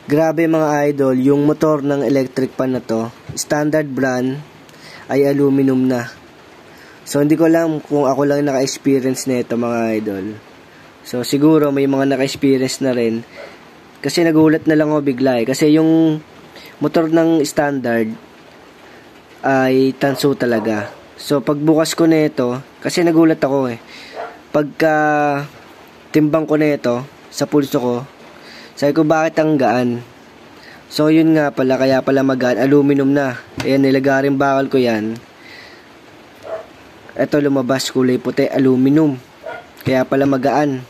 Grabe mga idol, yung motor ng electric pan na to, standard brand ay aluminum na. So hindi ko alam kung ako lang naka-experience nito mga idol. So siguro may mga naka-experience na rin. Kasi nagulat na lang ako bigla eh. Kasi yung motor ng standard ay tanso talaga. So pagbukas ko nito, kasi nagulat ako eh. Pagka timbang ko nito sa pulso ko, sabi ko bakit ang gaan? So yun nga pala, kaya pala magaan, aluminum na. Ayan, nilagarin bakal ko yan. Ito lumabas kulay puti, aluminum. Kaya pala magaan.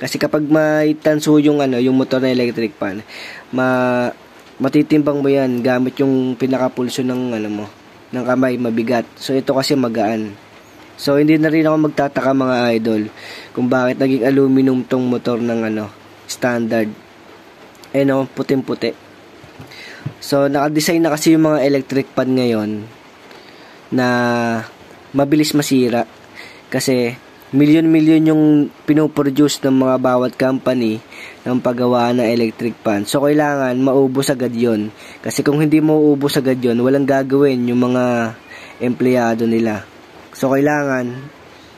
Kasi kapag may tanso yung yung motor na electric pan, matitimbang mo yan gamit yung pinakapulso ng ng kamay, mabigat. So ito kasi magaan. So hindi na rin ako magtataka mga idol kung bakit naging aluminum tong motor ng standard. Puting-puti. So naka-design na kasi yung mga electric pan ngayon na mabilis masira kasi milyon-milyon yung pinoproduce ng mga bawat company ng paggawa ng electric pan. So kailangan maubos agad yon. Kasi kung hindi mauubos agad yon, walang gagawin yung mga empleyado nila. So kailangan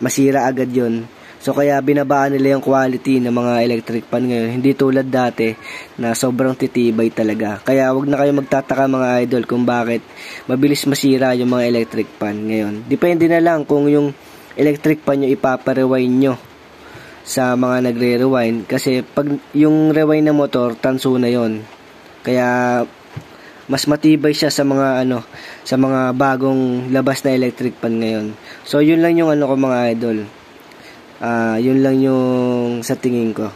masira agad yon. So kaya binabaan nila yung quality ng mga electric pan ngayon. Hindi tulad dati na sobrang titibay talaga. Kaya wag na kayo magtataka mga idol kung bakit mabilis masira yung mga electric pan ngayon. Depende na lang kung yung electric pan nyo ipapa-rewind nyo sa mga nagre-rewind. Kasi pag yung rewind na motor, tanso na yon. Kaya mas matibay siya sa mga sa mga bagong labas na electric pan ngayon. So yun lang yung ko mga idol. Yun lang yung sa tingin ko.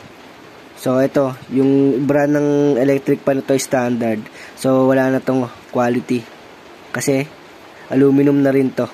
So ito, yung brand ng electric pan ito standard. So wala na tong quality. Kasi aluminum na rin to.